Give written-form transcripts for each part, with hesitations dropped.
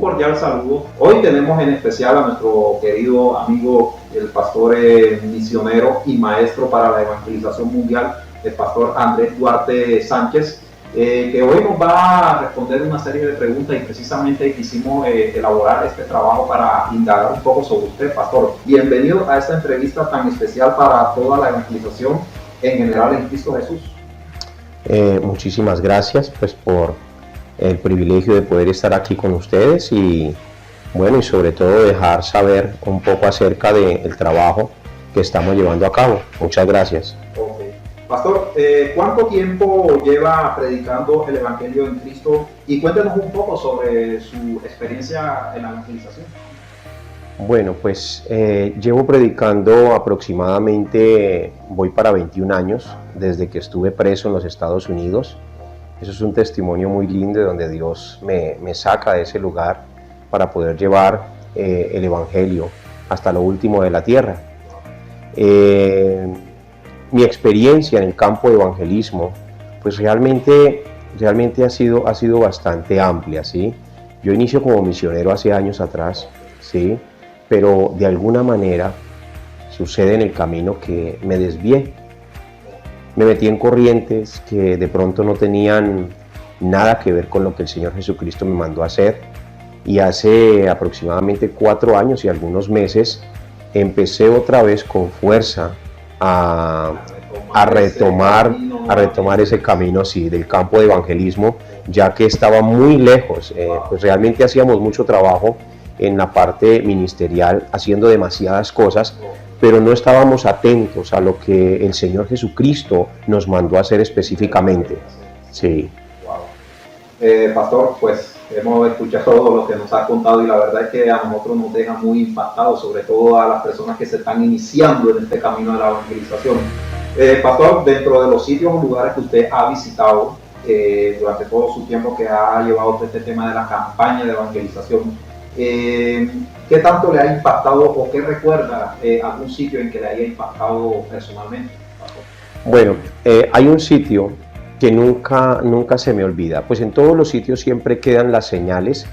cordial saludo. Hoy tenemos en especial a nuestro querido amigo, el pastor misionero y maestro para la evangelización mundial, el pastor Andrés Duarte Sánchez, que hoy nos va a responder una serie de preguntas y precisamente quisimos elaborar este trabajo para indagar un poco sobre usted, pastor. Bienvenido a esta entrevista tan especial para toda la evangelización en general en Cristo Jesús. Muchísimas gracias pues por el privilegio de poder estar aquí con ustedes y bueno, y sobre todo dejar saber un poco acerca del trabajo que estamos llevando a cabo. Muchas gracias. Okay. Pastor, ¿cuánto tiempo lleva predicando el Evangelio en Cristo? Y cuéntenos un poco sobre su experiencia en la evangelización. Bueno, pues llevo predicando aproximadamente, voy para 21 años, desde que estuve preso en los Estados Unidos. Eso es un testimonio muy lindo donde Dios me saca de ese lugar para poder llevar el Evangelio hasta lo último de la tierra. Mi experiencia en el campo de evangelismo, pues realmente ha sido bastante amplia, ¿sí? Yo inicio como misionero hace años atrás, ¿sí? Pero de alguna manera sucede en el camino que me desvié. Me metí en corrientes que de pronto no tenían nada que ver con lo que el Señor Jesucristo me mandó a hacer. Y hace aproximadamente 4 años y algunos meses empecé otra vez con fuerza a retomar ese camino, sí, del campo de evangelismo, ya que estaba muy lejos. Pues realmente hacíamos mucho trabajo en la parte ministerial, haciendo demasiadas cosas, pero no estábamos atentos a lo que el Señor Jesucristo nos mandó a hacer específicamente. Sí. Wow. Pastor, pues hemos escuchado todo lo que nos ha contado y la verdad es que a nosotros nos deja muy impactados, sobre todo a las personas que se están iniciando en este camino de la evangelización. Pastor, dentro de los sitios o lugares que usted ha visitado durante todo su tiempo que ha llevado este tema de la campaña de evangelización, ¿qué tanto le ha impactado o qué recuerda algún sitio en que le haya impactado personalmente? Bueno, hay un sitio que nunca se me olvida. Pues en todos los sitios siempre quedan las señales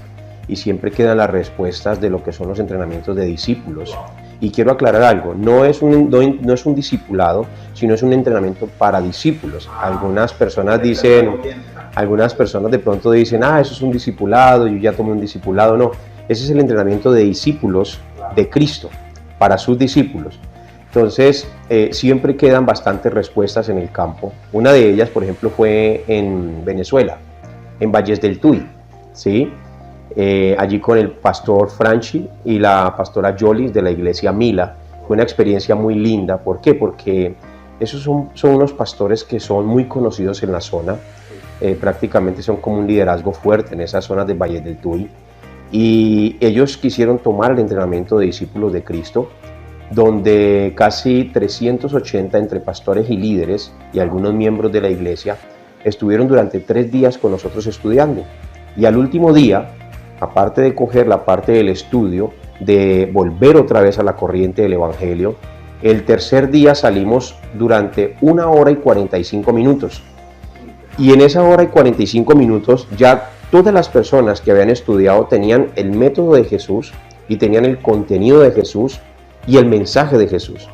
y siempre quedan las respuestas de lo que son los entrenamientos de discípulos. Y quiero aclarar algo, no es un discipulado, sino es un entrenamiento para discípulos. Algunas personas de pronto dicen, eso es un discipulado, yo ya tomé un discipulado. No, ese es el entrenamiento de discípulos de Cristo, para sus discípulos. Entonces, siempre quedan bastantes respuestas en el campo. Una de ellas, por ejemplo, fue en Venezuela, en Valles del Tuy, ¿sí? Allí con el pastor Franchi y la pastora Jolis de la iglesia Mila. Fue una experiencia muy linda. ¿Por qué? Porque esos son unos pastores que son muy conocidos en la zona. Prácticamente son como un liderazgo fuerte en esas zonas de Valles del Tuy. Y ellos quisieron tomar el entrenamiento de discípulos de Cristo, donde casi 380 entre pastores y líderes y algunos miembros de la iglesia estuvieron durante 3 días con nosotros estudiando. Y al último día, aparte de coger la parte del estudio, de volver otra vez a la corriente del Evangelio, el tercer día salimos durante 1 hora y 45 minutos. Y en esa hora y 45 minutos ya todas las personas que habían estudiado tenían el método de Jesús y tenían el contenido de Jesús y el mensaje de Jesús.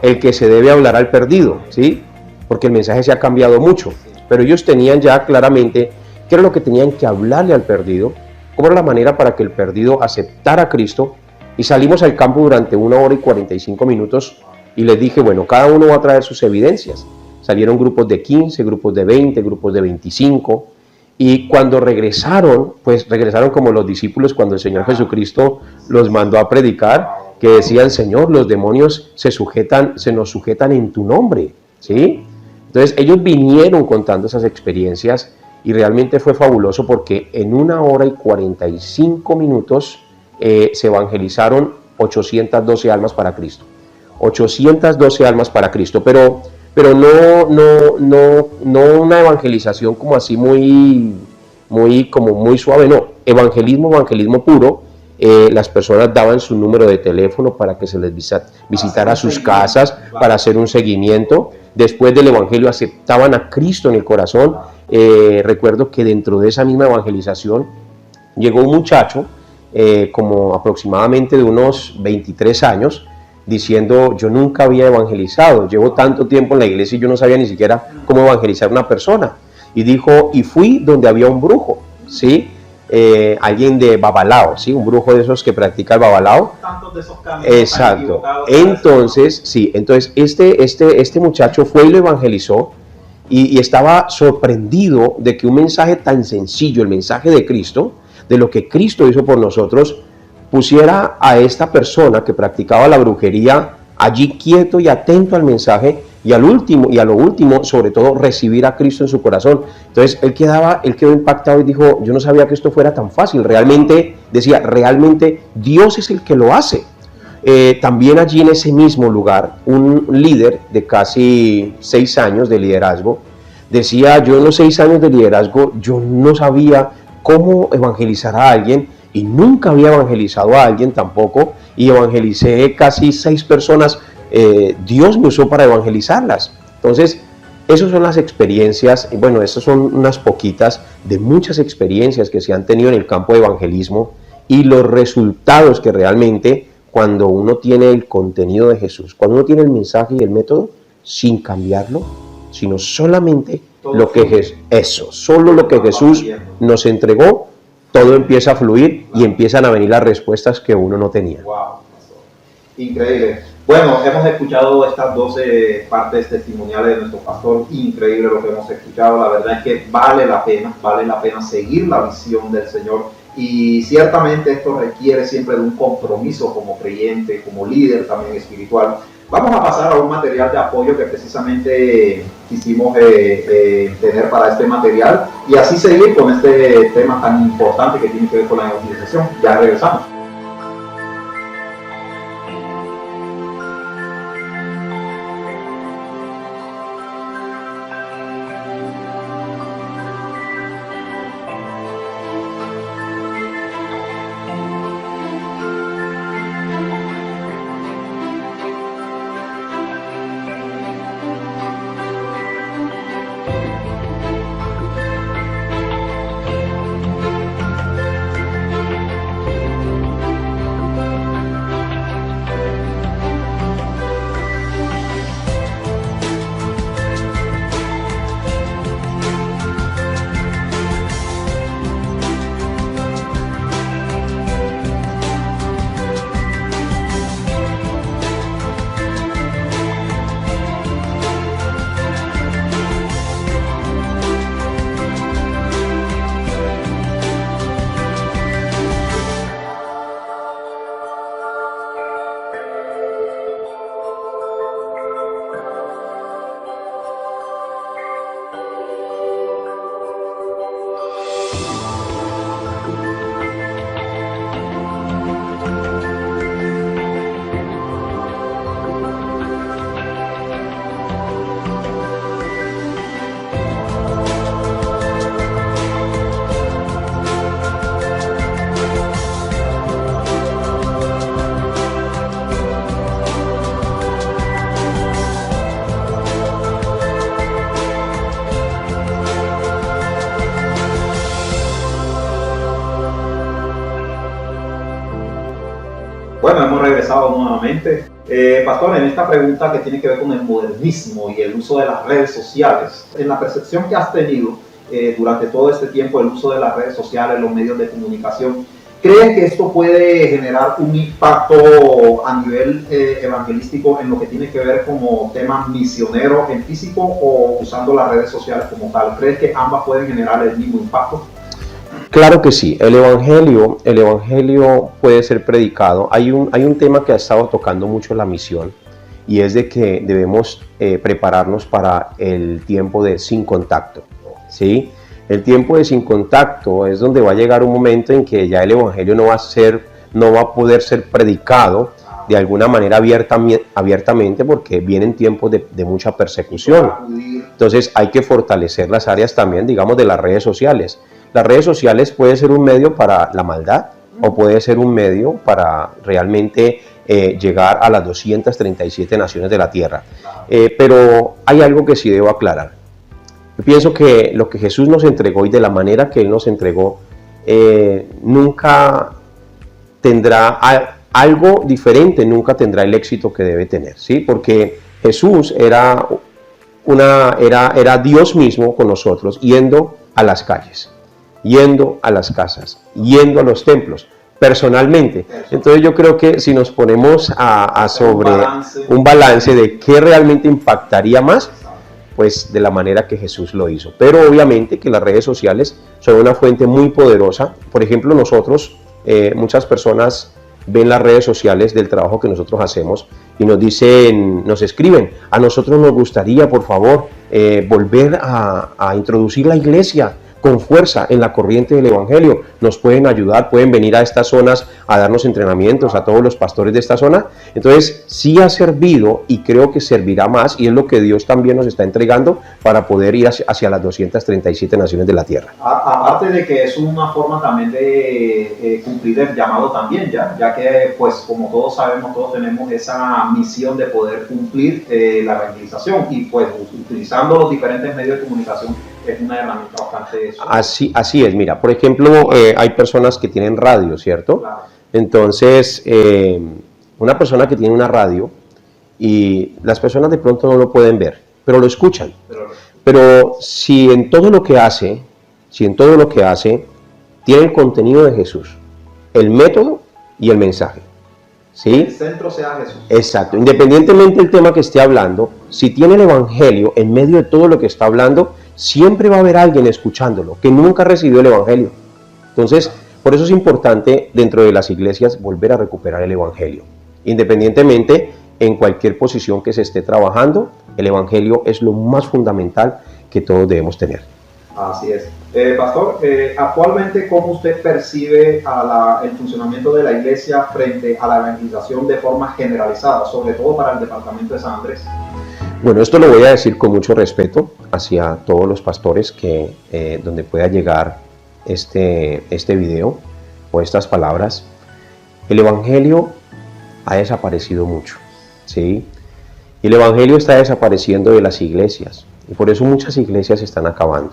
El que se debe hablar al perdido, ¿sí? Porque el mensaje se ha cambiado mucho, pero ellos tenían ya claramente qué era lo que tenían que hablarle al perdido, cómo era la manera para que el perdido aceptara a Cristo. Y salimos al campo durante 1 hora y 45 minutos y les dije, bueno, cada uno va a traer sus evidencias. Salieron grupos de 15, grupos de 20, grupos de 25. Y cuando regresaron, pues regresaron como los discípulos cuando el Señor Jesucristo los mandó a predicar, que decían, Señor, los demonios se nos sujetan en tu nombre, ¿sí? Entonces ellos vinieron contando esas experiencias y realmente fue fabuloso porque en 1 hora y 45 minutos se evangelizaron 812 almas para Cristo. 812 almas para Cristo, pero no una evangelización como así muy suave, no. Evangelismo puro. Las personas daban su número de teléfono para que se les visitara a sus casas para hacer un seguimiento. Después del evangelio aceptaban a Cristo en el corazón. Recuerdo que dentro de esa misma evangelización llegó un muchacho como aproximadamente de unos 23 años, diciendo: yo nunca había evangelizado, llevo tanto tiempo en la iglesia y yo no sabía ni siquiera cómo evangelizar a una persona. Y dijo, y fui donde había un brujo, ¿sí? Alguien de Babalao, ¿sí? Un brujo de esos que practica el Babalao. Tantos de esos caminos. Exacto. Entonces, sí, entonces este muchacho fue y lo evangelizó y estaba sorprendido de que un mensaje tan sencillo, el mensaje de Cristo, de lo que Cristo hizo por nosotros, pusiera a esta persona que practicaba la brujería allí quieto y atento al mensaje, y a lo último, sobre todo, recibir a Cristo en su corazón. Entonces él quedó impactado y dijo: yo no sabía que esto fuera tan fácil. Realmente, decía, realmente Dios es el que lo hace. También allí en ese mismo lugar, un líder de casi 6 años de liderazgo decía: yo en los 6 años de liderazgo, yo no sabía cómo evangelizar a alguien, y nunca había evangelizado a alguien tampoco, y evangelicé casi 6 personas. Dios me usó para evangelizarlas. Entonces, esas son las experiencias, y bueno, esas son unas poquitas de muchas experiencias que se han tenido en el campo de evangelismo, y los resultados que realmente, cuando uno tiene el contenido de Jesús, cuando uno tiene el mensaje y el método, sin cambiarlo, sino solamente lo que Jesús nos entregó, todo empieza a fluir y empiezan a venir las respuestas que uno no tenía. Wow, pastor. Increíble. Bueno, hemos escuchado estas 12 partes testimoniales de nuestro pastor. Increíble lo que hemos escuchado. La verdad es que vale la pena seguir la visión del Señor. Y ciertamente esto requiere siempre de un compromiso como creyente, como líder también espiritual. Vamos a pasar a un material de apoyo que precisamente quisimos tener para este material, y así seguir con este tema tan importante que tiene que ver con la evangelización. Ya regresamos. Bueno, hemos regresado nuevamente. Pastor, en esta pregunta que tiene que ver con el modernismo y el uso de las redes sociales, en la percepción que has tenido durante todo este tiempo, el uso de las redes sociales, los medios de comunicación, ¿crees que esto puede generar un impacto a nivel evangelístico en lo que tiene que ver como tema misionero en físico o usando las redes sociales como tal? ¿Crees que ambas pueden generar el mismo impacto? Claro que sí, el evangelio puede ser predicado. Hay un tema que ha estado tocando mucho la misión, y es de que debemos prepararnos para el tiempo de sin contacto, ¿sí? El tiempo de sin contacto es donde va a llegar un momento en que ya el evangelio no va a poder ser predicado de alguna manera abiertamente, porque vienen tiempos de mucha persecución. Entonces hay que fortalecer las áreas también, digamos, de las redes sociales. Las redes sociales puede ser un medio para la maldad o puede ser un medio para realmente llegar a las 237 naciones de la tierra. Pero hay algo que sí debo aclarar. Yo pienso que lo que Jesús nos entregó y de la manera que Él nos entregó nunca tendrá algo diferente, nunca tendrá el éxito que debe tener, ¿sí? Porque Jesús era Dios mismo con nosotros, yendo a las calles, yendo a las casas, yendo a los templos, personalmente. Entonces yo creo que si nos ponemos sobre un balance de qué realmente impactaría más, pues de la manera que Jesús lo hizo. Pero obviamente que las redes sociales son una fuente muy poderosa. Por ejemplo, nosotros, muchas personas ven las redes sociales del trabajo que nosotros hacemos y nos dicen, nos escriben, a nosotros nos gustaría, por favor, volver a introducir la iglesia con fuerza en la corriente del Evangelio. Nos pueden ayudar, pueden venir a estas zonas a darnos entrenamientos a todos los pastores de esta zona. Entonces sí ha servido y creo que servirá más, y es lo que Dios también nos está entregando para poder ir hacia las 237 naciones de la tierra. Aparte de que es una forma también de cumplir el llamado también, ya que pues como todos sabemos, todos tenemos esa misión de poder cumplir la evangelización, y pues utilizando los diferentes medios de comunicación es una herramienta bastante... Así es, mira, por ejemplo, hay personas que tienen radio, ¿cierto? Claro. Entonces, una persona que tiene una radio, y las personas de pronto no lo pueden ver, pero lo escuchan. Pero si en todo lo que hace, tiene el contenido de Jesús, el método y el mensaje, ¿sí? El centro sea Jesús. Exacto, independientemente del tema que esté hablando, si tiene el Evangelio en medio de todo lo que está hablando, siempre va a haber alguien escuchándolo que nunca recibió el Evangelio. Entonces, por eso es importante dentro de las iglesias volver a recuperar el Evangelio. Independientemente en cualquier posición que se esté trabajando, el Evangelio es lo más fundamental que todos debemos tener. Así es. Pastor, actualmente, ¿cómo usted percibe el funcionamiento de la iglesia frente a la evangelización de forma generalizada, sobre todo para el departamento de San Andrés? Bueno, esto lo voy a decir con mucho respeto hacia todos los pastores que donde pueda llegar este video o estas palabras. El Evangelio ha desaparecido mucho, ¿sí? Y el Evangelio está desapareciendo de las iglesias, y por eso muchas iglesias se están acabando.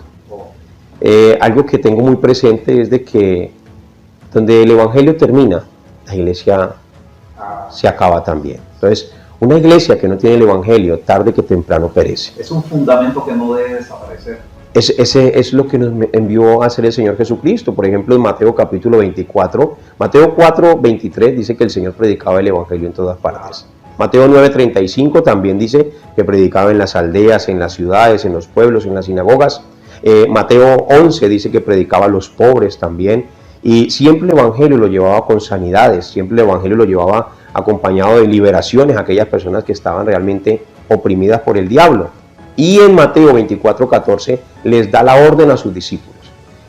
Algo que tengo muy presente es de que donde el Evangelio termina, la iglesia se acaba también. Entonces, una iglesia que no tiene el Evangelio, tarde que temprano perece. Es un fundamento que no debe desaparecer. Ese es lo que nos envió a hacer el Señor Jesucristo. Por ejemplo, en Mateo capítulo 24, Mateo 4, 23 dice que el Señor predicaba el Evangelio en todas partes. Mateo 9, 35 también dice que predicaba en las aldeas, en las ciudades, en los pueblos, en las sinagogas. Mateo 11 dice que predicaba a los pobres también. Y siempre el Evangelio lo llevaba con sanidades, siempre el Evangelio lo llevaba acompañado de liberaciones a aquellas personas que estaban realmente oprimidas por el diablo. Y en Mateo 24, 14 les da la orden a sus discípulos.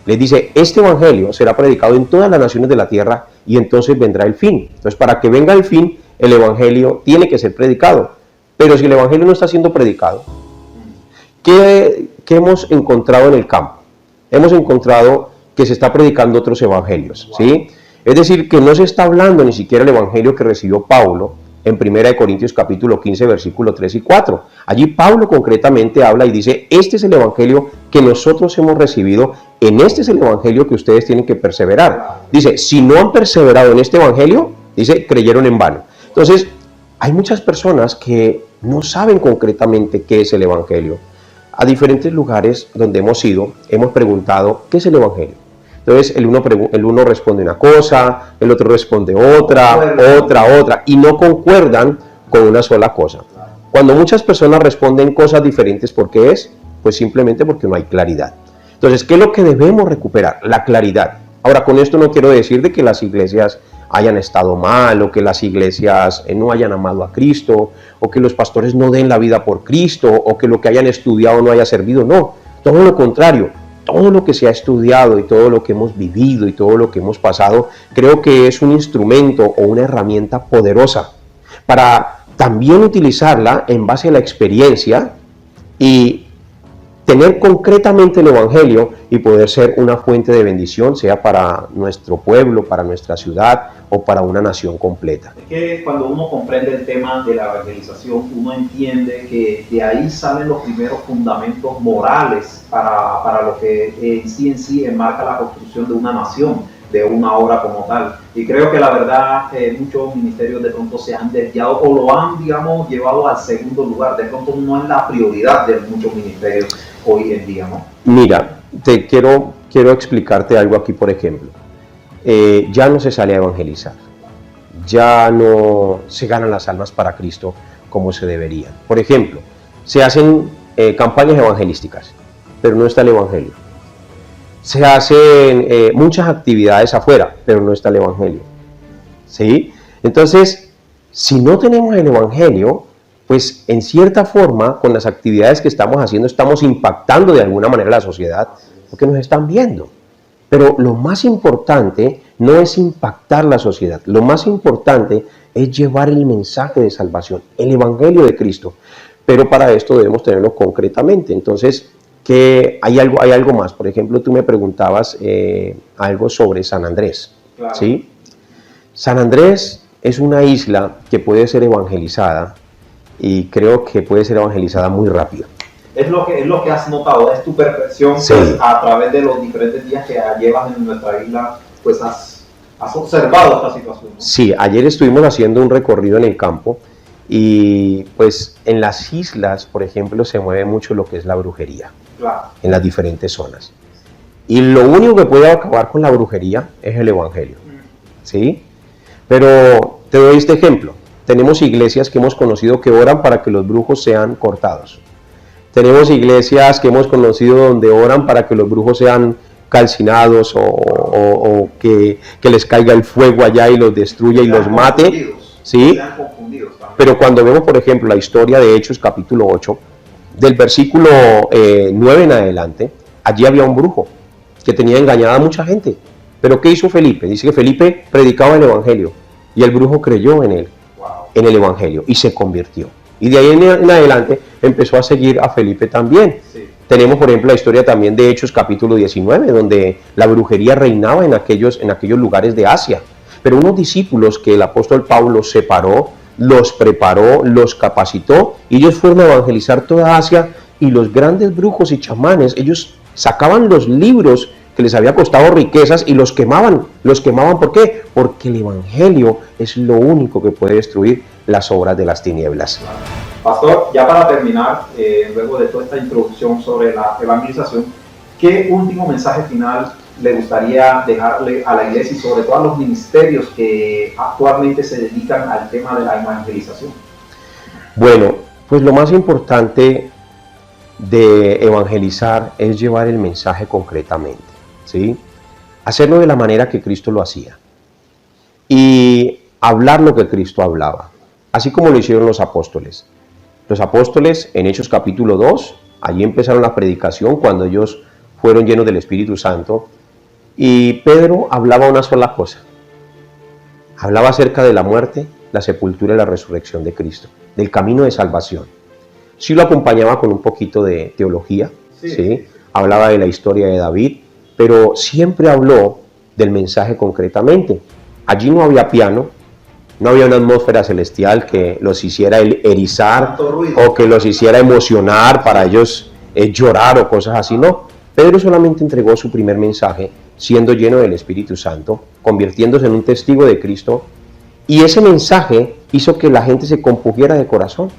Les dice, este Evangelio será predicado en todas las naciones de la tierra y entonces vendrá el fin. Entonces, para que venga el fin, el Evangelio tiene que ser predicado. Pero si el Evangelio no está siendo predicado, ¿qué hemos encontrado en el campo? Hemos encontrado que se está predicando otros evangelios, ¿sí? Es decir, que no se está hablando ni siquiera el evangelio que recibió Pablo en 1 Corintios capítulo 15, versículos 3 y 4. Allí Pablo concretamente habla y dice, este es el evangelio que nosotros hemos recibido, en este es el evangelio que ustedes tienen que perseverar. Dice, si no han perseverado en este evangelio, dice, creyeron en vano. Entonces, hay muchas personas que no saben concretamente qué es el evangelio. A diferentes lugares donde hemos ido, hemos preguntado, ¿qué es el evangelio? Entonces el uno responde una cosa, el otro responde otra, y no concuerdan con una sola cosa. Cuando muchas personas responden cosas diferentes, ¿por qué es? Pues simplemente porque no hay claridad. Entonces, ¿qué es lo que debemos recuperar? La claridad. Ahora, con esto no quiero decir de que las iglesias hayan estado mal, o que las iglesias no hayan amado a Cristo, o que los pastores no den la vida por Cristo, o que lo que hayan estudiado no haya servido. No, todo lo contrario. Todo lo que se ha estudiado y todo lo que hemos vivido y todo lo que hemos pasado, creo que es un instrumento o una herramienta poderosa para también utilizarla en base a la experiencia y tener concretamente el Evangelio y poder ser una fuente de bendición, sea para nuestro pueblo, para nuestra ciudad o para una nación completa. Es que cuando uno comprende el tema de la evangelización, uno entiende que de ahí salen los primeros fundamentos morales para lo que en sí enmarca la construcción de una nación, de una obra como tal. Y creo que la verdad muchos ministerios de pronto se han desviado o lo han, digamos, llevado al segundo lugar. De pronto no es la prioridad de muchos ministerios hoy en día, ¿no? Mira, quiero explicarte algo aquí, por ejemplo. Ya no se sale a evangelizar, ya no se ganan las almas para Cristo como se deberían. Por ejemplo, se hacen campañas evangelísticas, pero no está el Evangelio. Se hacen muchas actividades afuera, pero no está el Evangelio. ¿Sí? Entonces, si no tenemos el Evangelio, pues en cierta forma, con las actividades que estamos haciendo, estamos impactando de alguna manera a la sociedad, porque nos están viendo. Pero lo más importante no es impactar la sociedad, lo más importante es llevar el mensaje de salvación, el Evangelio de Cristo. Pero para esto debemos tenerlo concretamente. Entonces, que hay algo más. Por ejemplo, tú me preguntabas algo sobre San Andrés. Claro. ¿Sí? San Andrés es una isla que puede ser evangelizada y creo que puede ser evangelizada muy rápido. Es lo que has notado, es tu percepción, Sí. Pues, a través de los diferentes días que llevas en nuestra isla, pues has observado esta situación, ¿no? Sí, ayer estuvimos haciendo un recorrido en el campo y pues en las islas, por ejemplo, se mueve mucho lo que es la brujería. Claro. En las diferentes zonas. Y lo único que puede acabar con la brujería es el Evangelio. ¿Sí? Pero te doy este ejemplo. Tenemos iglesias que hemos conocido que oran para que los brujos sean cortados. Tenemos iglesias que hemos conocido donde oran para que los brujos sean calcinados o que les caiga el fuego allá y los destruya y los mate. ¿Sí? Pero cuando vemos, por ejemplo, la historia de Hechos capítulo 8, del versículo 9 en adelante, allí había un brujo que tenía engañada a mucha gente. Pero ¿qué hizo Felipe? Dice que Felipe predicaba el Evangelio y el brujo creyó en él, en el Evangelio, y se convirtió. Y de ahí en adelante empezó a seguir a Felipe también. Sí. Tenemos, por ejemplo, la historia también de Hechos capítulo 19, donde la brujería reinaba en aquellos lugares de Asia. Pero unos discípulos que el apóstol Pablo separó, los preparó, los capacitó, y ellos fueron a evangelizar toda Asia, y los grandes brujos y chamanes, ellos sacaban los libros que les había costado riquezas y los quemaban. ¿Los quemaban por qué? Porque el Evangelio es lo único que puede destruir las obras de las tinieblas. Pastor, ya para terminar, luego de toda esta introducción sobre la evangelización, ¿qué último mensaje final le gustaría dejarle a la iglesia y sobre todo a los ministerios que actualmente se dedican al tema de la evangelización? Bueno, pues lo más importante de evangelizar es llevar el mensaje concretamente, ¿sí? Hacerlo de la manera que Cristo lo hacía y hablar lo que Cristo hablaba, así como lo hicieron los apóstoles. Los apóstoles en Hechos capítulo 2, allí empezaron la predicación cuando ellos fueron llenos del Espíritu Santo, y Pedro hablaba una sola cosa. Hablaba acerca de la muerte, la sepultura y la resurrección de Cristo, del camino de salvación. Sí lo acompañaba con un poquito de teología, ¿sí? Hablaba de la historia de David, pero siempre habló del mensaje concretamente. Allí no había piano, no había una atmósfera celestial que los hiciera erizar o que los hiciera emocionar para ellos llorar o cosas así, no. Pedro solamente entregó su primer mensaje siendo lleno del Espíritu Santo, convirtiéndose en un testigo de Cristo, y ese mensaje hizo que la gente se compugiera de corazón.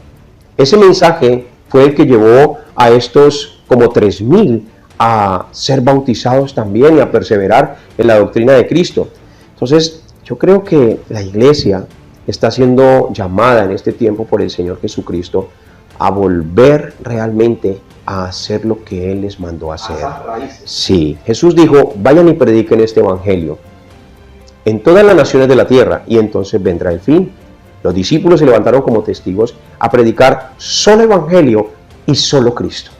Ese mensaje fue el que llevó a estos como 3,000 a ser bautizados también y a perseverar en la doctrina de Cristo. Entonces, yo creo que la iglesia está siendo llamada en este tiempo por el Señor Jesucristo a volver realmente a hacer lo que Él les mandó a hacer. Sí, Jesús dijo, vayan y prediquen este evangelio en todas las naciones de la tierra y entonces vendrá el fin. Los discípulos se levantaron como testigos a predicar solo evangelio y solo Cristo.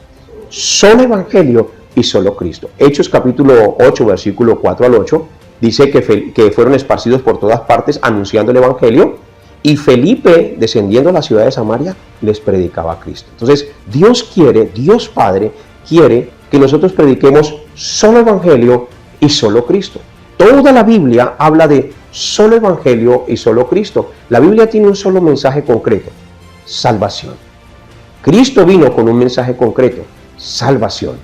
Solo evangelio y solo Cristo. Hechos capítulo 8, versículo 4 al 8, dice que fueron esparcidos por todas partes anunciando el evangelio, y Felipe, descendiendo a la ciudad de Samaria, les predicaba a Cristo. Entonces, Dios quiere, Dios Padre, quiere que nosotros prediquemos solo Evangelio y solo Cristo. Toda la Biblia habla de solo Evangelio y solo Cristo. La Biblia tiene un solo mensaje concreto: salvación. Cristo vino con un mensaje concreto: salvación.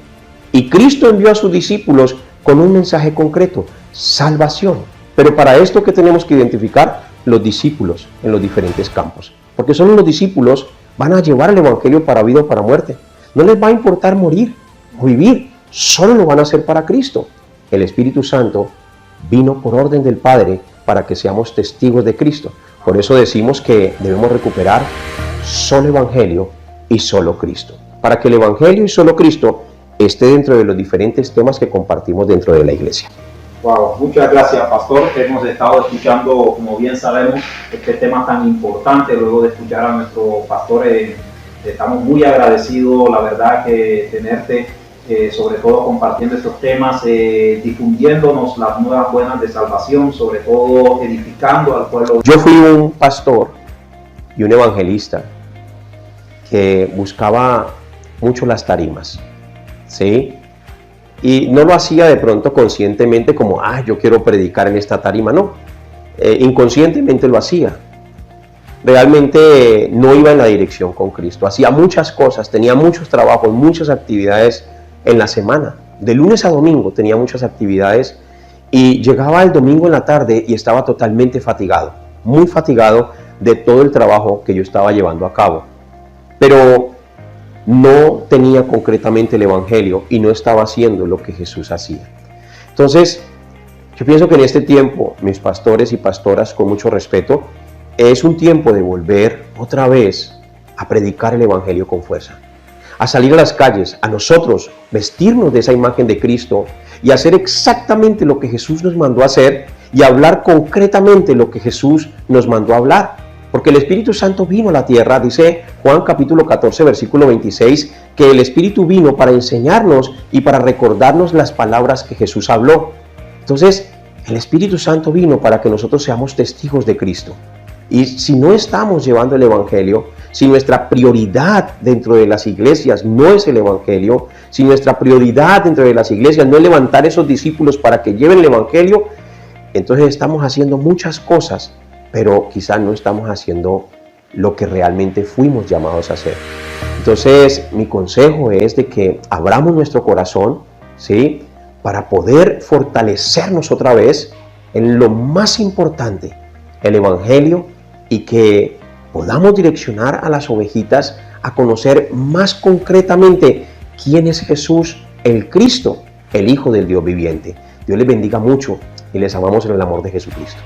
Y Cristo envió a sus discípulos con un mensaje concreto: salvación. Pero para esto, ¿qué tenemos que identificar? Los discípulos en los diferentes campos. Porque solo los discípulos van a llevar el Evangelio para vida o para muerte. No les va a importar morir o vivir, solo lo van a hacer para Cristo. El Espíritu Santo vino por orden del Padre para que seamos testigos de Cristo. Por eso decimos que debemos recuperar solo Evangelio y solo Cristo, para que el Evangelio y solo Cristo esté dentro de los diferentes temas que compartimos dentro de la iglesia. Wow, muchas gracias, pastor. Hemos estado escuchando, como bien sabemos, este tema tan importante. Luego de escuchar a nuestro pastor, estamos muy agradecidos, la verdad, que tenerte, sobre todo compartiendo estos temas, difundiéndonos las nuevas buenas de salvación, sobre todo edificando al pueblo. Yo fui un pastor y un evangelista que buscaba mucho las tarimas, ¿sí? Y no lo hacía de pronto conscientemente como, yo quiero predicar en esta tarima, no. Inconscientemente lo hacía. Realmente no iba en la dirección con Cristo. Hacía muchas cosas, tenía muchos trabajos, muchas actividades en la semana. De lunes a domingo tenía muchas actividades y llegaba el domingo en la tarde y estaba totalmente fatigado, muy fatigado de todo el trabajo que yo estaba llevando a cabo. Pero no tenía concretamente el Evangelio y no estaba haciendo lo que Jesús hacía. Entonces, yo pienso que en este tiempo, mis pastores y pastoras, con mucho respeto, es un tiempo de volver otra vez a predicar el Evangelio con fuerza, a salir a las calles, a nosotros vestirnos de esa imagen de Cristo y hacer exactamente lo que Jesús nos mandó a hacer y hablar concretamente lo que Jesús nos mandó a hablar. Porque el Espíritu Santo vino a la tierra, dice Juan capítulo 14, versículo 26, que el Espíritu vino para enseñarnos y para recordarnos las palabras que Jesús habló. Entonces, el Espíritu Santo vino para que nosotros seamos testigos de Cristo. Y si no estamos llevando el Evangelio, si nuestra prioridad dentro de las iglesias no es el Evangelio, si nuestra prioridad dentro de las iglesias no es levantar esos discípulos para que lleven el Evangelio, entonces estamos haciendo muchas cosas, pero quizás no estamos haciendo lo que realmente fuimos llamados a hacer. Entonces, mi consejo es de que abramos nuestro corazón, ¿sí?, para poder fortalecernos otra vez en lo más importante, el Evangelio, y que podamos direccionar a las ovejitas a conocer más concretamente quién es Jesús, el Cristo, el Hijo del Dios viviente. Dios les bendiga mucho y les amamos en el amor de Jesucristo.